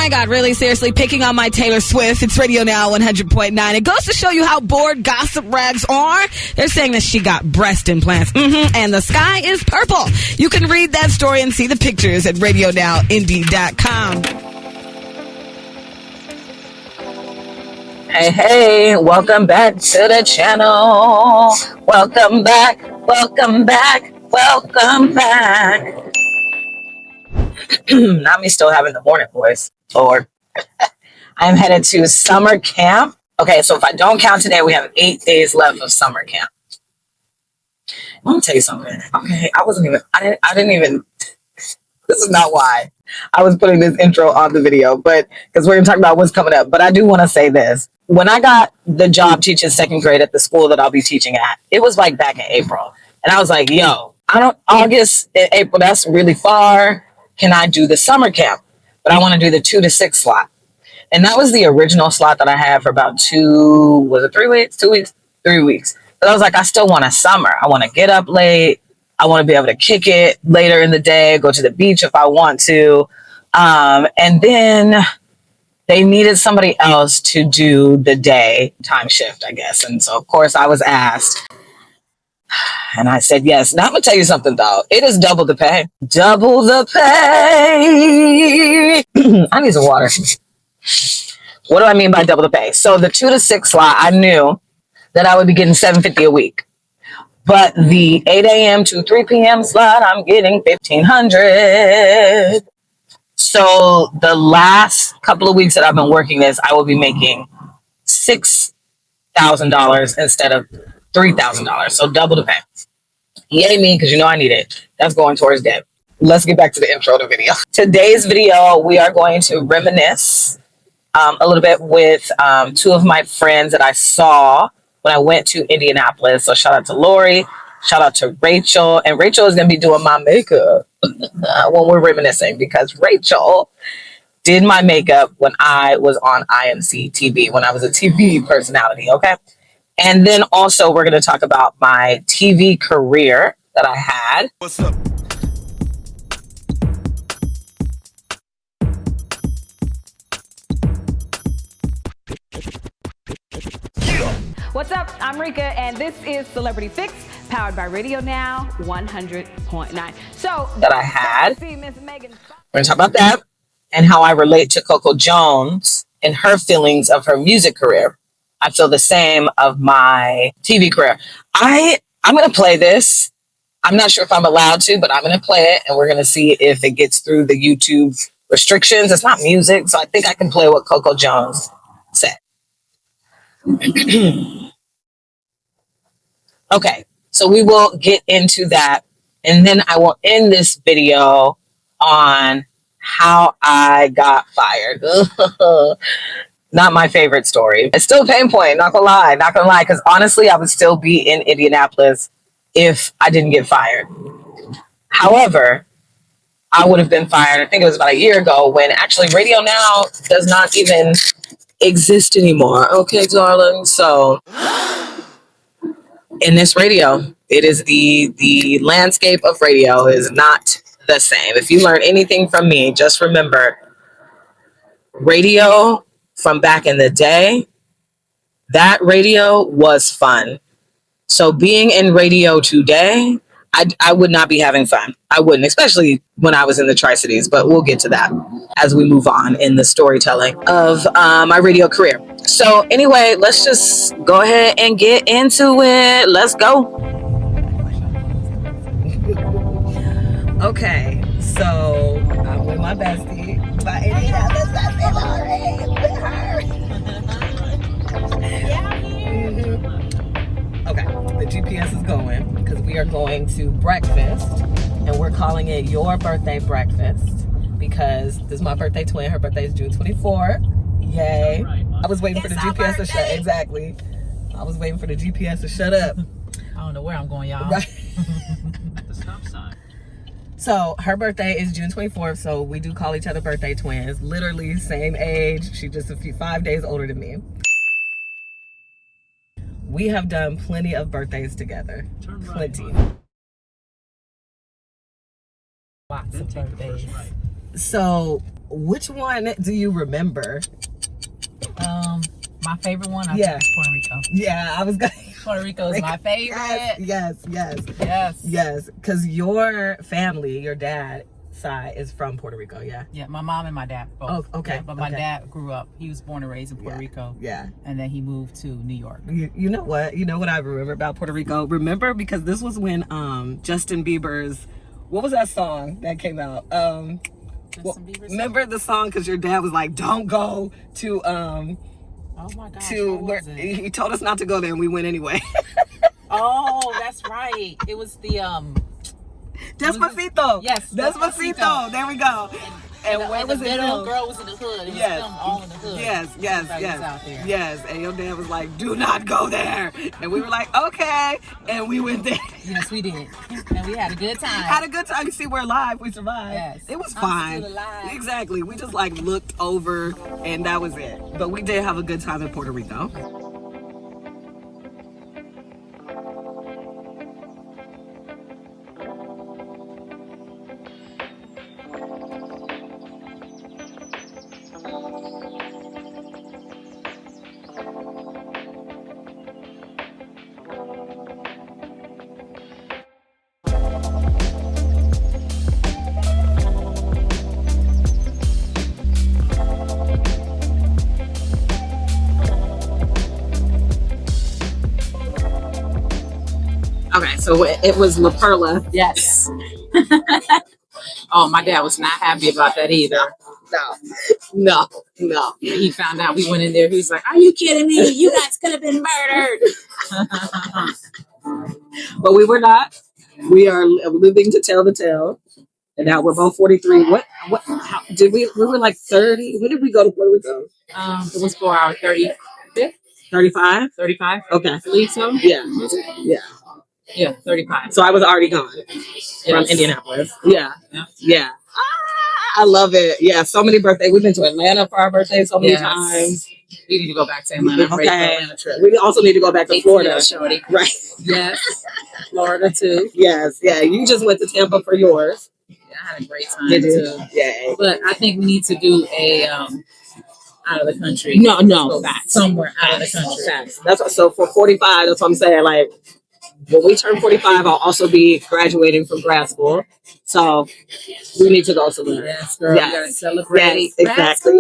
my God, really? Seriously? Picking on my Taylor Swift? It's Radio Now 100.9. It goes to show you how bored gossip rags are. They're saying that she got breast implants. And the sky is purple. You can read that story and see the pictures at RadioNOW.Indy.com. Hey, welcome back to the channel. Welcome back, welcome back, welcome back. Not me still having the morning voice. Lord. I'm headed to summer camp. Okay, so if I don't count today, we have 8 days left of summer camp. I'm gonna tell you something. Okay, I didn't even, this is not why I was putting this intro on the video, but because we're gonna talk about what's coming up. But I do want to say this. When I got the job teaching second grade at the school that I'll be teaching at, it was like back in April. And I was like, yo, August and April, that's really far. Can I do the summer camp? But I want to do the 2 to 6 slot. And that was the original slot that I had for about 3 weeks? 3 weeks. But I was like, I still want a summer. I want to get up late. I want to be able to kick it later in the day, go to the beach if I want to. And then they needed somebody else to do the day time shift, I guess. And so, of course, I was asked. And I said yes. Now I'm going to tell you something, though. It is double the pay. Double the pay. I need some water. What do I mean by double the pay? So the 2 to 6 slot, I knew that I would be getting $750 a week. But the 8 a.m. to 3 p.m. slot, I'm getting $1,500. So the last couple of weeks that I've been working this, I will be making $6,000 instead of $3,000. So double the pay. Yay me, because you know I need it. That's going towards debt. Let's get back to the intro of the video. Today's video, we are going to reminisce a little bit with 2 of my friends that I saw when I went to Indianapolis. So shout out to Lori, shout out to Rachel. And Rachel is going to be doing my makeup when we're reminiscing, because Rachel did my makeup when I was on IMC TV, when I was a TV personality, okay? And then also we're going to talk about my TV career that I had. What's up? What's up? I'm Rika, and this is Celebrity Fix, powered by Radio Now 100.9. So that I had. See Miss Megan. We're going to talk about that and how I relate to Coco Jones and her feelings of her music career. I feel the same of my TV career. I'm going to play this. I'm not sure if I'm allowed to, but I'm going to play it, and we're going to see if it gets through the YouTube restrictions. It's not music, so I think I can play what Coco Jones said. Okay, so we will get into that, and then I will end this video on how I got fired. Not my favorite story. It's still a pain point, not gonna lie, because honestly, I would still be in Indianapolis if I didn't get fired. However, I would have been fired, I think it was about a year ago, when actually Radio Now does not even exist anymore. Okay, darling. So in this radio, it is the landscape of radio is not the same. If you learn anything from me, just remember, radio from back in the day, that radio was fun. So being in radio today, I would not be having fun. I wouldn't, especially when I was in the Tri-Cities, but we'll get to that as we move on in the storytelling of my radio career. So anyway, let's just go ahead and get into it. Let's go. Okay, so I'm with my bestie. My Indianapolis bestie, Lori. With her. Okay, the GPS is going because we are going to breakfast, and we're calling it your birthday breakfast because this is my birthday twin. Her birthday is June 24th. Yay. I was waiting for the GPS to shut. Exactly. I was waiting for the GPS to shut up. I don't know where I'm going, y'all. Right. The stop sign. So her birthday is June 24th, so we do call each other birthday twins. Literally same age. She's just 5 days older than me. We have done plenty of birthdays together. Plenty. Lots of birthdays. So which one do you remember? My favorite one, I Yeah. think, is Puerto Rico. Yeah, I was gonna. Puerto Rico is my favorite. Yes. Because your family, your dad's side is from Puerto Rico, yeah? Yeah, my mom and my dad both. Oh, okay. Yeah, but my dad grew up, he was born and raised in Puerto Rico. Yeah. And then he moved to New York. You know what? You know what I remember about Puerto Rico? Remember, because this was when Justin Bieber's, what was that song that came out? Remember the song? Because your dad was like, don't go to oh my gosh, to what where was it? he told us not to go there and we went anyway. Oh, that's right. It was the Despacito. Yes, Despacito. There we go. And where was the it? little girl was in the hood. It was filmed all in the hood. Everybody was out there. Yes. And your dad was like, do not go there. And we were like, okay. And we went there. Yes, we did. And we had a good time. Had a good time. You see, we're alive. We survived. Yes. It was I'm fine. still alive. Exactly. We just like looked over and that was it. But we did have a good time in Puerto Rico. Okay, so it was 𝗓𝗏. Yes. Oh, my dad was not happy about that either. No. He found out we went in there. He's like, "Are you kidding me? You guys could have been murdered." But we were not. We are living to tell the tale. And now we're both 43. What how, did we were like 30. When did we go to Puerto Rico? It was for our 35th. 35? 35? Okay. I believe so. Yeah. Yeah, 35. So I was already gone from Indianapolis. Yeah. I love it. Yeah, so many birthdays. We've been to Atlanta for our birthday so many times. We need to go back to Atlanta. Okay. Atlanta trip. We also need to go back to Florida. Shorty. Right. Yes. Florida too. Yes. Yeah. You just went to Tampa for yours. Yeah, I had a great time Did you? too. Yeah. But I think we need to do a out of the country. No. Go somewhere out of the country. Facts. That's what, so for 45. That's what I'm saying. Like when we turn 45, I'll also be graduating from grad school. So we need to go somewhere. Yes, girl. Yes. We gotta celebrate. Yes, exactly.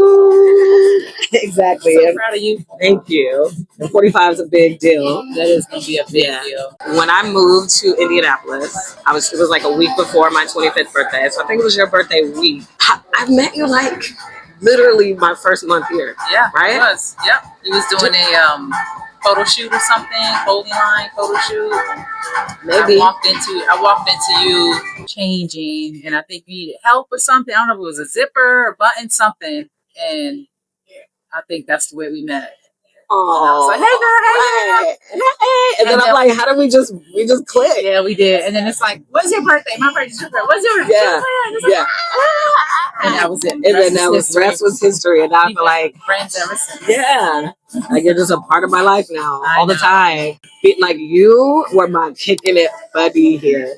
Exactly. So proud of you. Thank you. And 45 is a big deal. That is gonna be a big deal. When I moved to Indianapolis, it was like a week before my 25th birthday. So I think it was your birthday week. I met you like literally my first month here. Yeah, right? It was. Yep. He was doing a photo shoot or something, clothing line photo shoot. Maybe. I walked into you changing, and I think you needed help with something. I don't know if it was a zipper or button, something, and I think that's the way we met. Oh, I was like, hey girl, hey. And then I'm like, how did we just click? Yeah, we did. And then it's like, what's your birthday? My birthday's your birthday. What's yours? Yeah. And that was it. And then the rest was history. And I feel like friends ever since. Yeah. Like you're just a part of my life now, I all the know. time. Like you were my kicking it buddy here.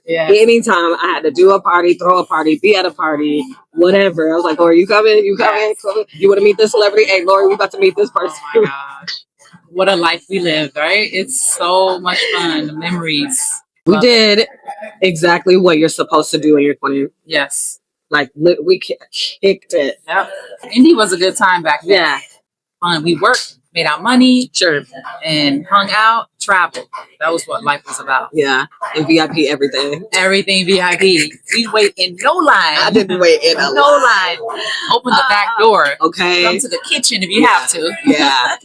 Yeah. Anytime I had to do a party, throw a party, be at a party, whatever. I was like, Lori, you coming? You coming? You want to meet this celebrity? Hey, Lori, we about to meet this person. Oh my gosh. What a life we lived, right? It's so much fun. The memories. We did exactly what you're supposed to do in your 20s. Yes. Like, we kicked it. Yep. Indy was a good time back then. Yeah. Fun. We worked, made our money, Sure. and hung out, traveled. That was what life was about. Yeah. And VIP everything. Everything VIP. We wait in no line. I didn't wait in a no line. Open the back door. Okay. Come to the kitchen if you have to. Yeah.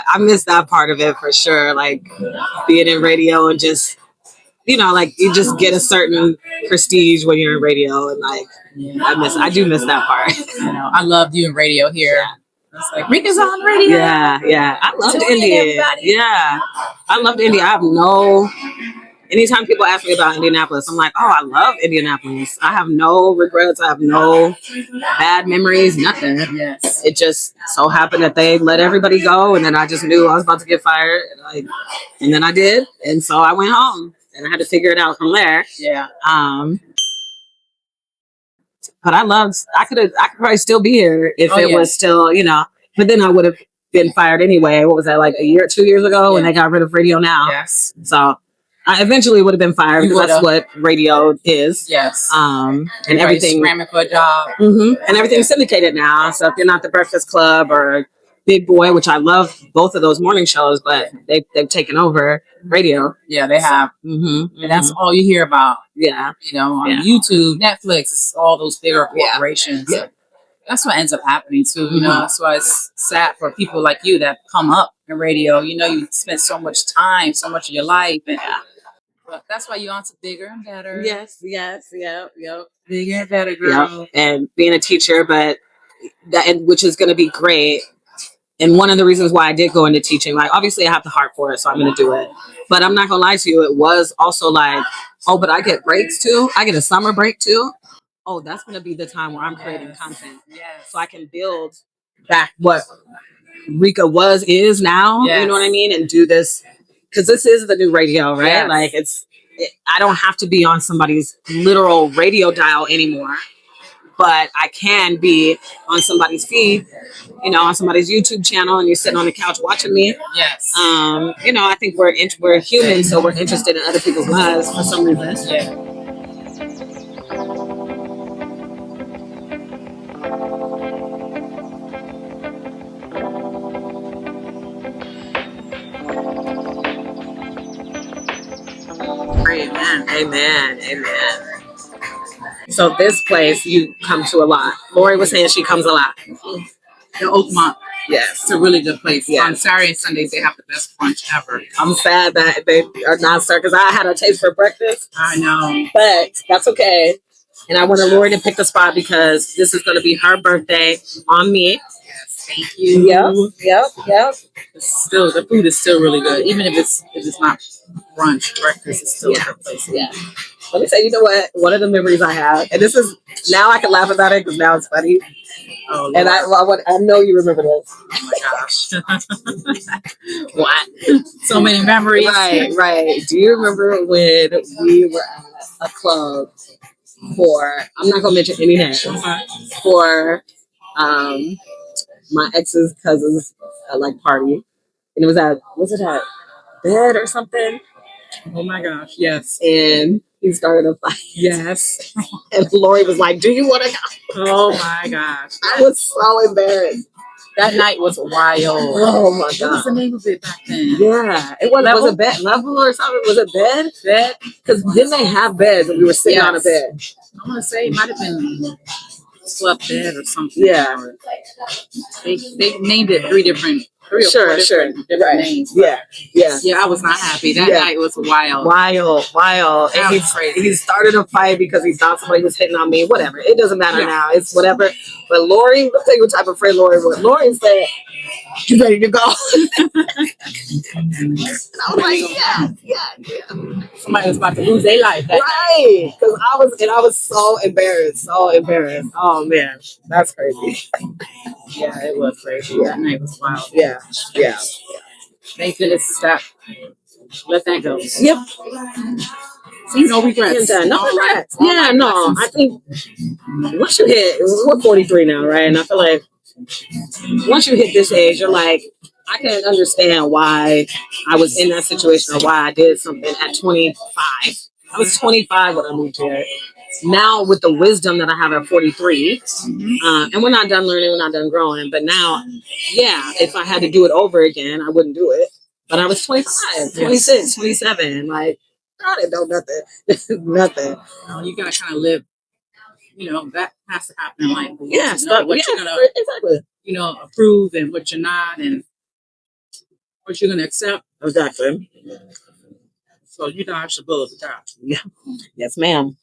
I miss that part of it for sure. Like being in radio and just, like you just get a certain prestige when you're in radio, and like I do miss that part. I loved you in radio here. It's like Rika's on radio. Yeah. I loved Tune in, Indy. everybody. Yeah. I loved Indy. Anytime people ask me about Indianapolis, I'm like, oh, I love Indianapolis. I have no regrets. I have no bad memories, nothing. Yes. It just so happened that they let everybody go, and then I just knew I was about to get fired. And then I did. And so I went home, and I had to figure it out from there. Yeah. But I could probably still be here if it was still, but then I would have been fired anyway. What was that, like a year, 2 years ago when they got rid of Radio Now? Yes. So I eventually would have been fired because that's what radio is. Yes. And everything. Scramming for a job. Mm-hmm. And everything's syndicated now. So if you're not the Breakfast Club or Big Boy, which I love both of those morning shows, but they've taken over radio. Yeah, they have. Mm-hmm. And that's all you hear about. Yeah. On YouTube, Netflix, all those bigger corporations. Yeah. That's what ends up happening too. That's why it's sad for people like you that come up in radio. You spend so much time, so much of your life, and but that's why you're on to bigger and better. Yes, yep. Bigger and better, girl. Yep. And being a teacher, which is going to be great. And one of the reasons why I did go into teaching, like obviously I have the heart for it, so I'm going to do it. But I'm not going to lie to you, it was also like, oh, but I get breaks too. I get a summer break too. Oh, that's going to be the time where I'm creating content. So I can build back what 𝗓𝗵𝗥 is now. You know what I mean? And do this, because this is the new radio, right? Yes. Like I don't have to be on somebody's literal radio dial anymore. But I can be on somebody's feed, on somebody's YouTube channel, and you're sitting on the couch watching me. Yes. I think we're human, so we're interested in other people's lives for some reason. Yeah. Amen. So this place you come to a lot. Lori was saying she comes a lot. The Oakmont. Yes. It's a really good place. Yes. On Saturday and Sundays, they have the best brunch ever. I'm sad that they are not served because I had a taste for breakfast. I know. But that's okay. And I wanted Lori to pick the spot because this is going to be her birthday on me. Yes, thank you. Yep. The food is still really good. Even if it's not brunch, breakfast is still a good place. Yeah. Let me say, you know what? One of the memories I have, and this is, now I can laugh about it because now it's funny. Oh, Lord. And I know you remember this. Oh my gosh. What? So many memories. Right. Do you remember when we were at a club for, I'm not going to mention any names, for my ex's cousin's party. And was it at bed or something? Oh my gosh, yes. And he started a fight. Yes. And Lori was like, do you want to go? Oh my gosh. I was so embarrassed. That night was wild. Oh my God. What was the name of it back then? Yeah. It was a bed level or something. Was it bed? Bed? Because didn't they have beds and we were sitting on a bed? I want to say it might have been slept bed or something. Yeah. They named it three or four different names. Yeah. I was not happy. That night was wild. And he started a fight because he thought somebody was hitting on me. Whatever. It doesn't matter now. It's whatever. But Lori, let me tell you what type of friend Lori was. Lori said, you ready to go? And I was like, yeah. Somebody was about to lose their life. Right. Because I was so embarrassed. Oh man. That's crazy. Yeah, it was crazy. That night was wild. Yeah. Thank goodness let that go. Yep. See, no regrets. No regrets. Yeah, no. I think once you hit, we're 43 now, right? And I feel like once you hit this age, you're like, I can understand why I was in that situation or why I did something at 25. I was 25 when I moved here. Now with the wisdom that I have at 43, and we're not done learning, we're not done growing. But now, if I had to do it over again, I wouldn't do it. But I was 25, 26, 27. Like, I didn't know nothing. Nothing. You gotta kind of live. That has to happen in life. What you're gonna exactly. Approve and what you're not, and what you're gonna accept. Exactly. So you dodged the bullet with that. Yeah. Yes, ma'am.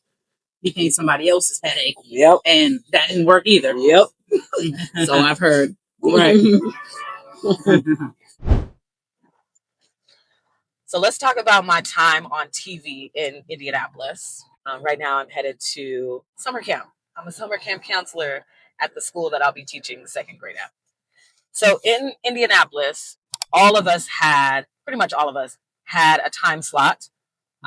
Became somebody else's headache. Yep. And that didn't work either. Yep. So I've heard. Right. So let's talk about my time on TV in Indianapolis. Right now I'm headed to summer camp. I'm a summer camp counselor at the school that I'll be teaching the second grade at. So in Indianapolis, pretty much all of us had a time slot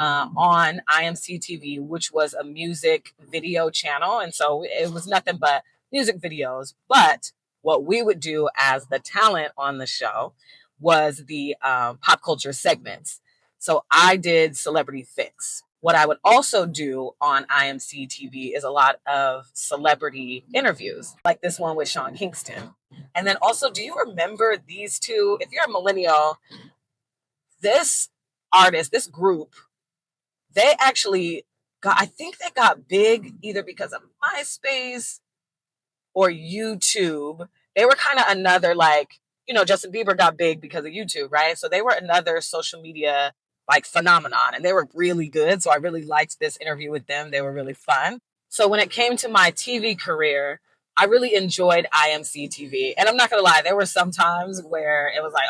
on IMC TV, which was a music video channel. And so it was nothing but music videos. But what we would do as the talent on the show was the pop culture segments. So I did Celebrity Fix. What I would also do on IMC TV is a lot of celebrity interviews, like this one with Sean Kingston. And then also, do you remember these two? If you're a millennial, this artist, this group, they actually I think they got big either because of MySpace or YouTube. They were kind of another, like, Justin Bieber got big because of YouTube, right? So they were another social media like phenomenon, and they were really good. So I really liked this interview with them. They were really fun. So when it came to my TV career, I really enjoyed IMC TV. And I'm not going to lie, there were some times where it was like,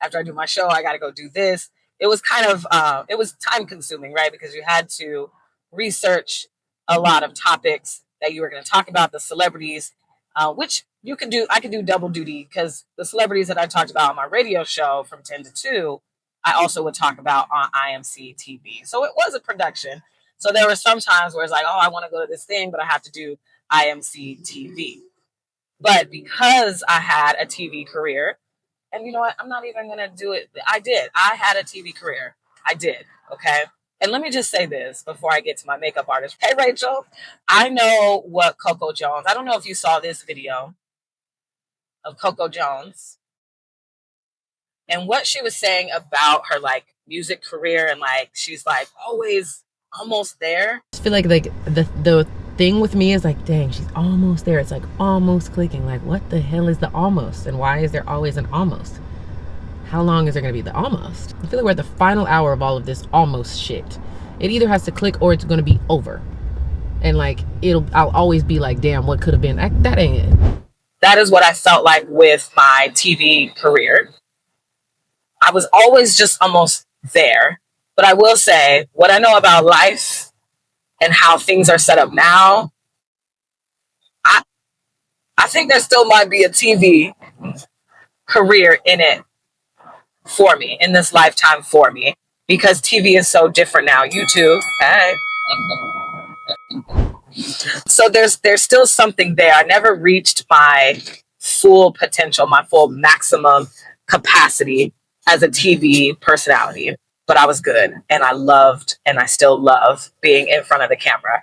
after I do my show, I got to go do this. It was kind of, it was time consuming, right? Because you had to research a lot of topics that you were going to talk about, the celebrities, which you can do. I can do double duty because the celebrities that I talked about on my radio show from 10 to 2, I also would talk about on IMC TV. So it was a production. So there were some times where it's like, I want to go to this thing, but I have to do IMC TV. But because I had a TV career, and you know what? I'm not even going to do it. I had a TV career. I did. Okay. And let me just say this before I get to my makeup artist. Hey, Rachel, I know what Coco Jones, I don't know if you saw this video of Coco Jones and what she was saying about her like music career, and like she's like always almost there. I feel like the thing with me is like, dang, she's almost there. It's like almost clicking. Like, what the hell is the almost? And why is there always an almost? How long is there going to be the almost? I feel like we're at the final hour of all of this almost shit. It either has to click or it's going to be over. And like, I'll always be like, damn, what could have been? That ain't it. That is what I felt like with my TV career. I was always just almost there. But I will say, what I know about life and how things are set up now, I think there still might be a TV career in it for me, in this lifetime for me, because TV is so different now. YouTube, hey. So there's still something there. I never reached my full potential, my full maximum capacity as a TV personality. But I was good, and I loved, and I still love being in front of the camera.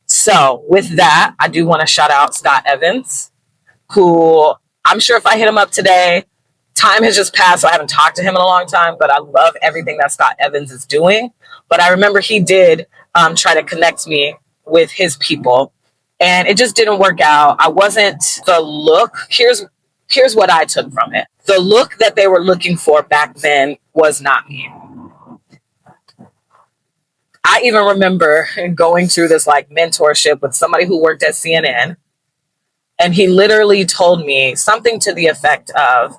So with that, I do want to shout out Scott Evans, who I'm sure if I hit him up today, time has just passed, so I haven't talked to him in a long time, but I love everything that Scott Evans is doing. But I remember he did try to connect me with his people, and it just didn't work out. I wasn't the look. Here's what I took from it. The look that they were looking for back then was not me. I even remember going through this like mentorship with somebody who worked at CNN, and he literally told me something to the effect of,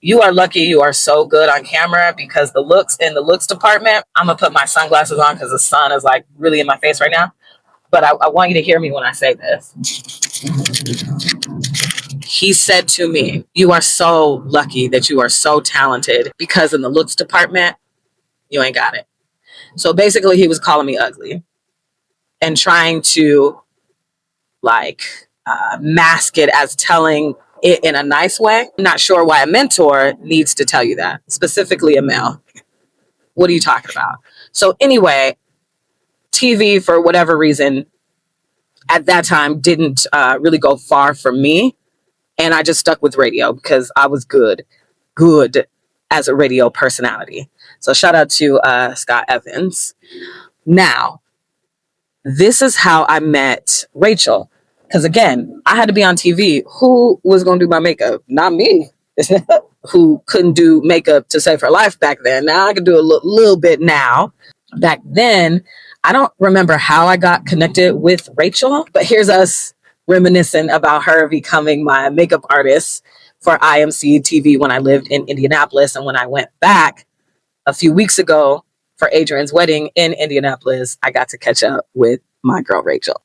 you are lucky you are so good on camera, because the looks in the looks department, I'm going to put my sunglasses on because the sun is like really in my face right now. But I want you to hear me when I say this. He said to me, you are so lucky that you are so talented, because in the looks department, you ain't got it. So basically he was calling me ugly and trying to like mask it as telling it in a nice way. I'm not sure why a mentor needs to tell you that, specifically a male. What are you talking about? So anyway, TV, for whatever reason, at that time didn't really go far for me. And I just stuck with radio because I was good as a radio personality. So shout out to Scott Evans. Now, this is how I met Rachel. Because again, I had to be on TV. Who was going to do my makeup? Not me. Who couldn't do makeup to save her life back then. Now I can do a little bit now. Back then, I don't remember how I got connected with Rachel, but here's us reminiscing about her becoming my makeup artist for IMC TV when I lived in Indianapolis. And when I went back a few weeks ago for Adrian's wedding in Indianapolis, I got to catch up with my girl, Rachel.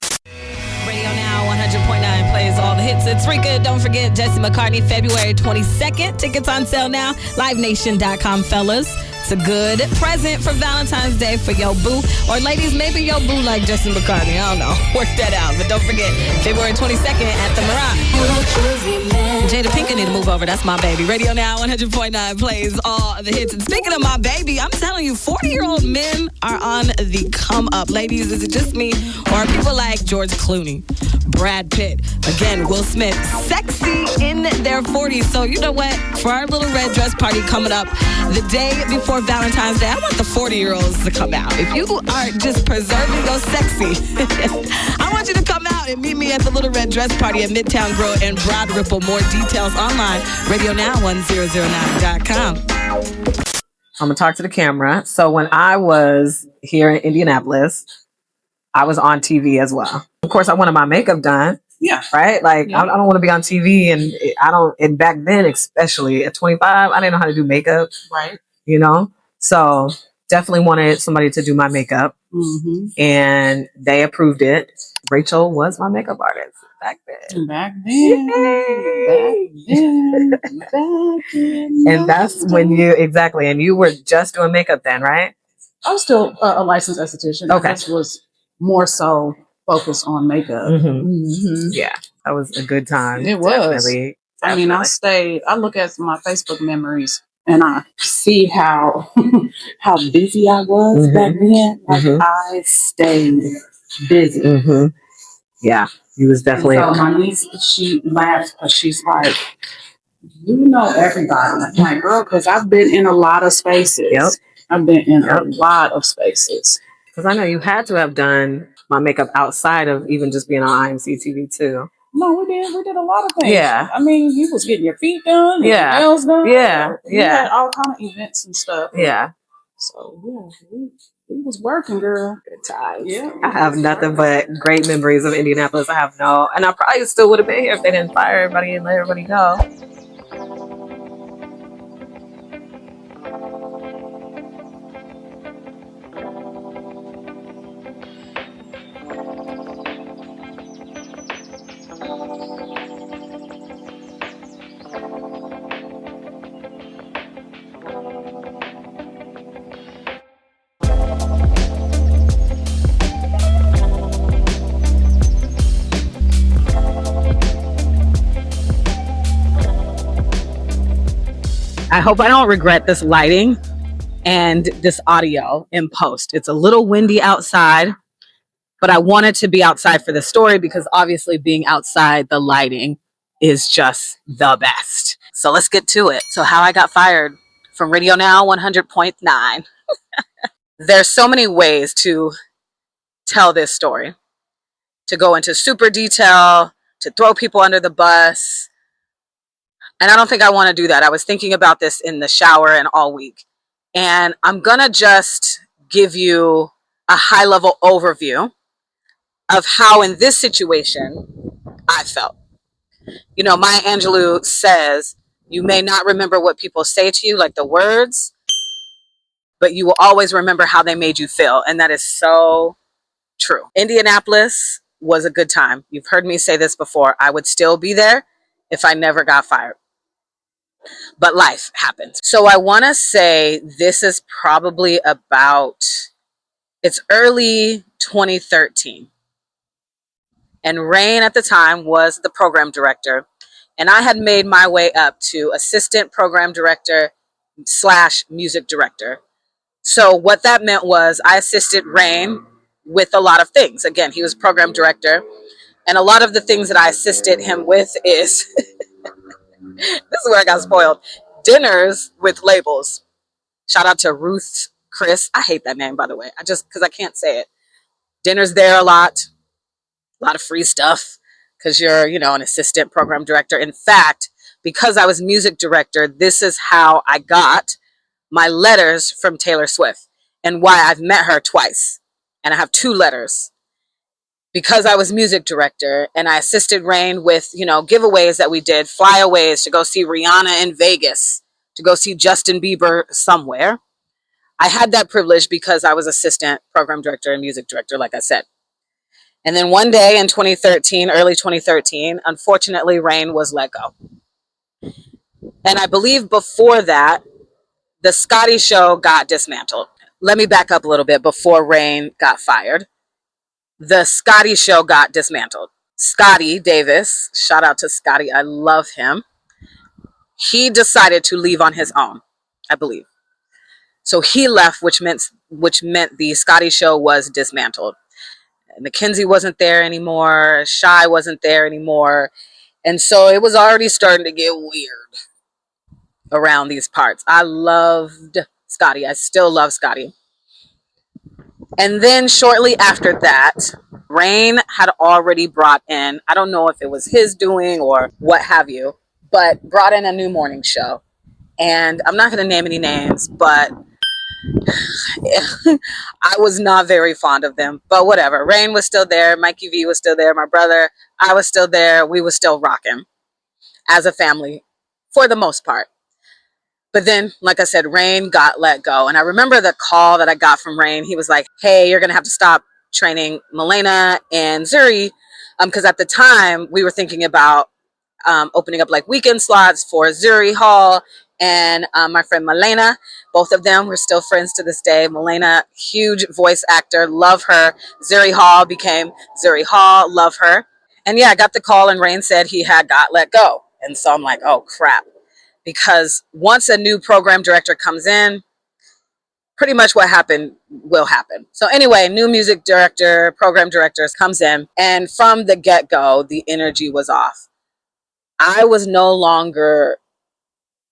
Radio Now 100.9 plays all the hits. It's Rika. Don't forget Jessie McCartney, February 22nd. Tickets on sale now. LiveNation.com, fellas. What's a good present for Valentine's Day for your boo? Or ladies, maybe your boo like Justin McCartney. I don't know. Work that out. But don't forget, February 22nd at the Mirage. Jada Pinkett need to move over. That's my baby. Radio Now 100.9 plays all the hits. And speaking of my baby, I'm telling you, 40-year-old men are on the come up. Ladies, is it just me? Or are people like George Clooney, Brad Pitt, again, Will Smith, sexy in their 40s? So you know what? For our little red dress party coming up the day before Valentine's Day, I want the 40-year-olds to come out. If you are just preserving your sexy, I want you to come out and meet me at the little red dress party at Midtown Grill in Broad Ripple. More details online, RadioNow1009.com. I'm going to talk to the camera. So when I was here in Indianapolis, I was on TV as well. Of course, I wanted my makeup done. Yeah. Right? Like, I don't want to be on TV. And back then, especially at 25, I didn't know how to do makeup. Right. You know? So definitely wanted somebody to do my makeup. Mm-hmm. And they approved it. Rachel was my makeup artist back then. Back then. And that's when and you were just doing makeup then, right? I was still a licensed esthetician. Okay. This was more so focused on makeup. Mm-hmm. Mm-hmm. Yeah, that was a good time. It was. Definitely. I mean, I look at my Facebook memories and I see how busy I was back then. Like, I stayed busy. Mm-hmm. Yeah, he was definitely. And so my niece, she laughs because she's like, you know everybody. I'm like, girl, because I've been in a lot of spaces. Yep. I've been in a lot of spaces. Because I know you had to have done my makeup outside of even just being on IMC TV too. No, we did a lot of things. Yeah. I mean, you was getting your feet done, your nails done. Yeah. We had all kind of events and stuff. Yeah. So we was working, girl. Good times. Yeah. I have nothing but great memories of Indianapolis. And I probably still would have been here if they didn't fire everybody and let everybody go. I hope I don't regret this lighting and this audio in post. It's a little windy outside, but I wanted to be outside for the story because obviously being outside, the lighting is just the best. So let's get to it. So how I got fired from Radio Now 100.9. There's so many ways to tell this story, to go into super detail, to throw people under the bus. And I don't think I want to do that. I was thinking about this in the shower and all week. And I'm going to just give you a high-level overview of how in this situation I felt. You know, Maya Angelou says, you may not remember what people say to you, like the words, but you will always remember how they made you feel. And that is so true. Indianapolis was a good time. You've heard me say this before. I would still be there if I never got fired. But life happens. So I want to say this is probably it's early 2013. And Rain at the time was the program director. And I had made my way up to assistant program director / music director. So what that meant was I assisted Rain with a lot of things. Again, he was program director. And a lot of the things that I assisted him with is, this is where I got spoiled, dinners with labels. Shout out to Ruth Chris. I hate that name, by the way. Because I can't say it. Dinners there a lot of free stuff because you're, an assistant program director. In fact, because I was music director, this is how I got my letters from Taylor Swift and why I've met her twice. And I have 2 letters. Because I was music director and I assisted Rain with, giveaways that we did, flyaways to go see Rihanna in Vegas, to go see Justin Bieber somewhere. I had that privilege because I was assistant program director and music director, like I said. And then one day in 2013, early 2013, unfortunately, Rain was let go. And I believe before that, the 𝗬'𝗏 show got dismantled. Let me back up a little bit before Rain got fired. The 𝗬'𝗏 show got dismantled. Scotty Davis, shout out to Scotty, I love him. He decided to leave on his own, I believe. So he left, which meant the 𝗬'𝗏 show was dismantled. Mackenzie wasn't there anymore. Shy wasn't there anymore. And so it was already starting to get weird around these parts. I loved Scotty. I still love Scotty. And then shortly after that, Rain had already brought in, I don't know if it was his doing or what have you, but brought in a new morning show. And I'm not going to name any names, but I was not very fond of them. But whatever. Rain was still there. Mikey V was still there. My brother, I was still there. We were still rocking as a family for the most part. But then, like I said, Rain got let go. And I remember the call that I got from Rain. He was like, hey, you're going to have to stop training Milena and Zuri. Because at the time, we were thinking about opening up like weekend slots for Zuri Hall and my friend Milena. Both of them, we're still friends to this day. Milena, huge voice actor, love her. Zuri Hall became Zuri Hall, love her. And yeah, I got the call and Rain said he had got let go. And so I'm like, oh crap. Because once a new program director comes in, pretty much what happened will happen. So anyway, new music director, program directors comes in, and from the get-go, the energy was off. I was no longer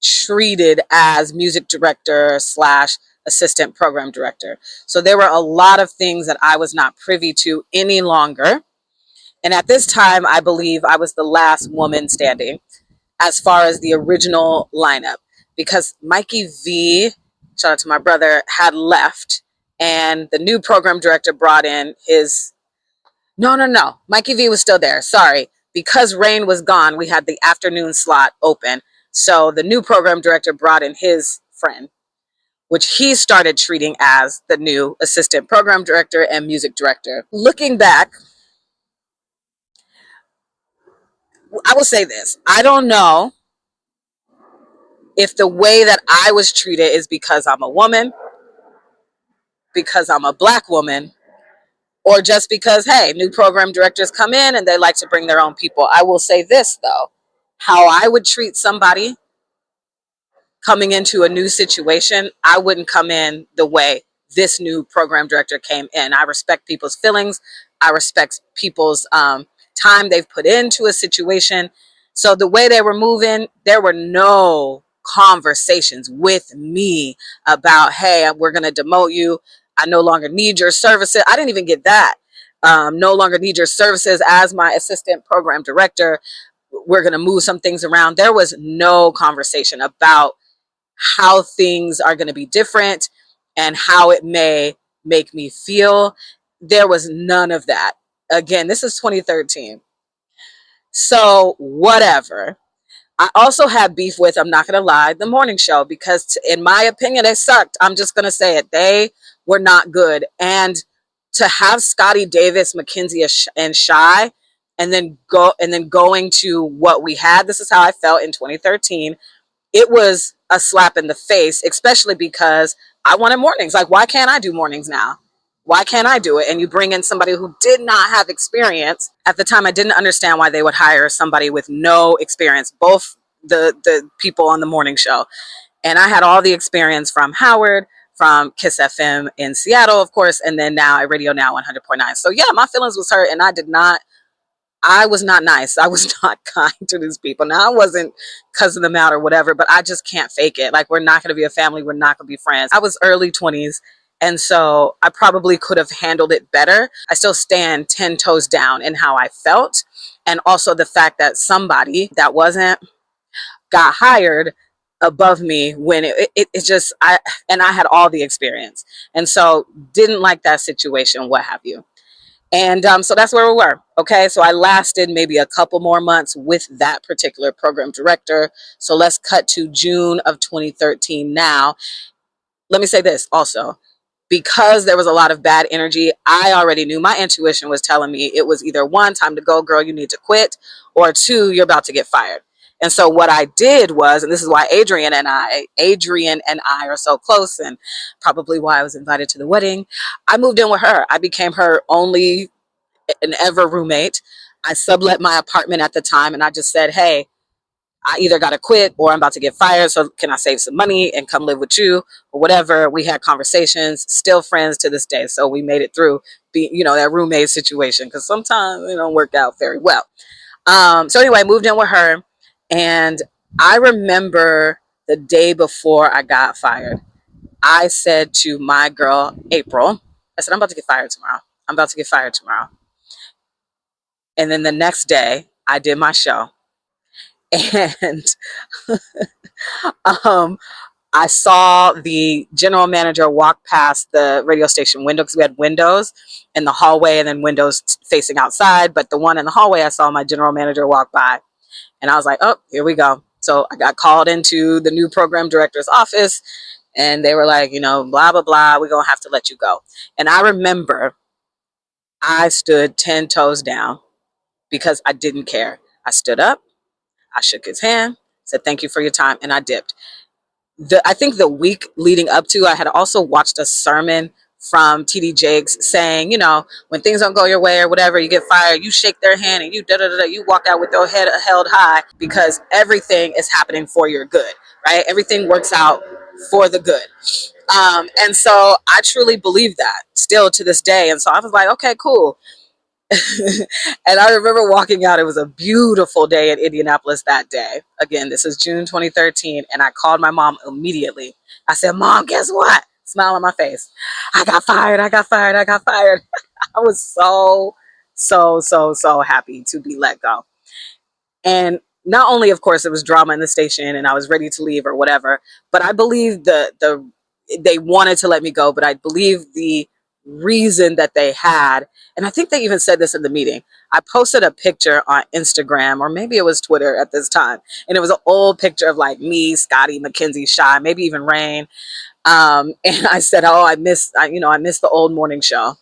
treated as music director / assistant program director. So there were a lot of things that I was not privy to any longer. And at this time, I believe I was the last woman standing as far as the original lineup, because Mikey V, shout out to my brother, had left, and the new program director brought in his, no, Mikey V was still there, sorry. Because Rain was gone, we had the afternoon slot open, so the new program director brought in his friend, which he started treating as the new assistant program director and music director. Looking back, I will say this, I don't know if the way that I was treated is because I'm a woman, because I'm a Black woman, or just because, hey, new program directors come in and they like to bring their own people. I will say this, though. How I would treat somebody coming into a new situation, I wouldn't come in the way this new program director came in. I respect people's feelings. I respect people's time they've put into a situation. So the way they were moving, there were no conversations with me about, hey, we're going to demote you. I no longer need your services. I didn't even get that. No longer need your services as my assistant program director. We're going to move some things around. There was no conversation about how things are going to be different and how it may make me feel. There was none of that. Again, this is 2013. So whatever. I also had beef with, I'm not going to lie, the morning show, because in my opinion, they sucked. I'm just going to say it. They were not good. And to have Scotty Davis, Mackenzie, and Shy, and then going to what we had, this is how I felt in 2013. It was a slap in the face, especially because I wanted mornings. Like, why can't I do mornings now? Why can't I do it? And you bring in somebody who did not have experience. At the time, I didn't understand why they would hire somebody with no experience, both the people on the morning show. And I had all the experience from Howard, from Kiss FM in Seattle, of course, and then now at Radio Now 100.9. So yeah, my feelings was hurt, and I was not nice. I was not kind to these people. Now, I wasn't cussing them out or whatever, but I just can't fake it. Like, we're not going to be a family. We're not going to be friends. I was early 20s. And so I probably could have handled it better. I still stand 10 toes down in how I felt. And also the fact that somebody that wasn't got hired above me when it just, I had all the experience. And so didn't like that situation, what have you. And so that's where we were. Okay, so I lasted maybe a couple more months with that particular program director. So let's cut to June of 2013 now. Let me say this also. Because there was a lot of bad energy, I already knew, my intuition was telling me it was either one, time to go, girl, you need to quit, or two, you're about to get fired. And so what I did was, and this is why Adrian and I are so close, and probably why I was invited to the wedding, I moved in with her. I became her only and ever roommate. I sublet my apartment at the time, and I just said, hey, I either got to quit or I'm about to get fired. So can I save some money and come live with you or whatever? We had conversations, still friends to this day. So we made it through that roommate situation, because sometimes it don't work out very well. So anyway, I moved in with her, and I remember the day before I got fired, I said to my girl, April, I said, I'm about to get fired tomorrow. I'm about to get fired tomorrow. And then the next day I did my show, and I saw the general manager walk past the radio station window, because we had windows in the hallway and then windows facing outside. But the one in the hallway, I saw my general manager walk by, and I was like, oh, here we go. So I got called into the new program director's office, and they were like, blah, blah, blah, we're going to have to let you go. And I remember I stood 10 toes down because I didn't care. I stood up, I shook his hand, said, thank you for your time, and I dipped. I think the week leading up to, I had also watched a sermon from TD Jakes saying, when things don't go your way or whatever, you get fired, you shake their hand and you you walk out with your head held high, because everything is happening for your good, right? Everything works out for the good. And so I truly believe that still to this day. And so I was like, okay, cool. And I remember walking out. It was a beautiful day in Indianapolis that day. Again, this is June 2013. And I called my mom immediately. I said, Mom, guess what? Smile on my face. I got fired. I got fired. I got fired. I was so happy to be let go. And not only, of course, it was drama in the station and I was ready to leave or whatever, but I believe they wanted to let me go, but I believe the reason that they had, and I think they even said this in the meeting. I posted a picture on Instagram, or maybe it was Twitter at this time, and it was an old picture of like me, Scotty, Mackenzie, Shy, maybe even Rain. And I said, oh, I miss the old morning show.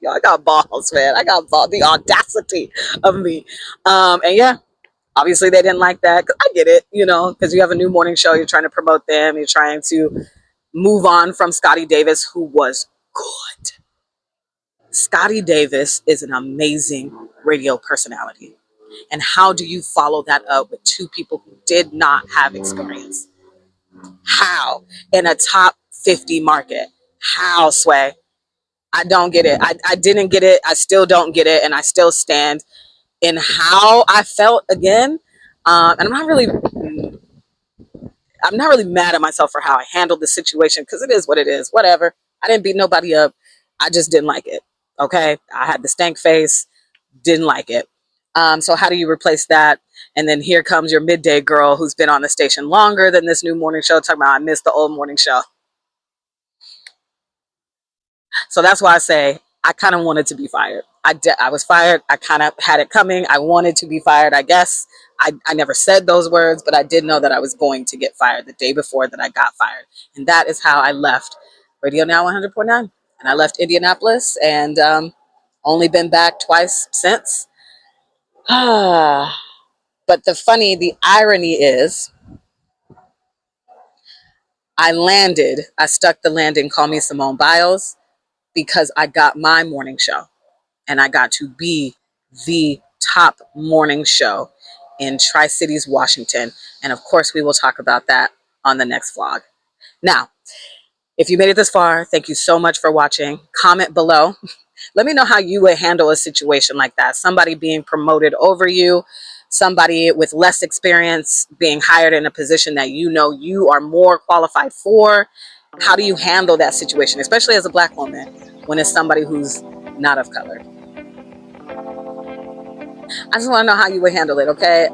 I got balls, man. I got balls, the audacity of me. And yeah, obviously they didn't like that. I get it, because you have a new morning show, you're trying to promote them, you're trying to move on from Scotty Davis, who was good. Scotty Davis is an amazing radio personality. And how do you follow that up with two people who did not have experience? How? In a top 50 market? How, Sway? I don't get it. I didn't get it. I still don't get it. And I still stand in how I felt again. And I'm not really mad at myself for how I handled the situation, because it is what it is. Whatever. I didn't beat nobody up. I just didn't like it. Okay. I had the stank face. Didn't like it. So how do you replace that? And then here comes your midday girl who's been on the station longer than this new morning show, talking about I missed the old morning show. So that's why I say I kind of wanted to be fired. I was fired. I kind of had it coming. I wanted to be fired, I guess. I never said those words, but I did know that I was going to get fired the day before that I got fired. And that is how I left Radio Now 100.9. And I left Indianapolis, and only been back twice since. But the irony is, I stuck the landing, call me 𝗓𝗵cie𝗿, because I got my morning show, and I got to be the top morning show in Tri-Cities, Washington. And of course, we will talk about that on the next vlog. Now, if you made it this far, thank you so much for watching. Comment below. Let me know how you would handle a situation like that. Somebody being promoted over you, somebody with less experience being hired in a position that you are more qualified for. How do you handle that situation, especially as a Black woman, when it's somebody who's not of color? I just want to know how you would handle it, okay?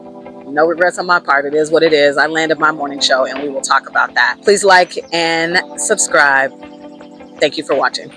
No regrets on my part. It is what it is. I landed my morning show, and we will talk about that. Please like and subscribe. Thank you for watching.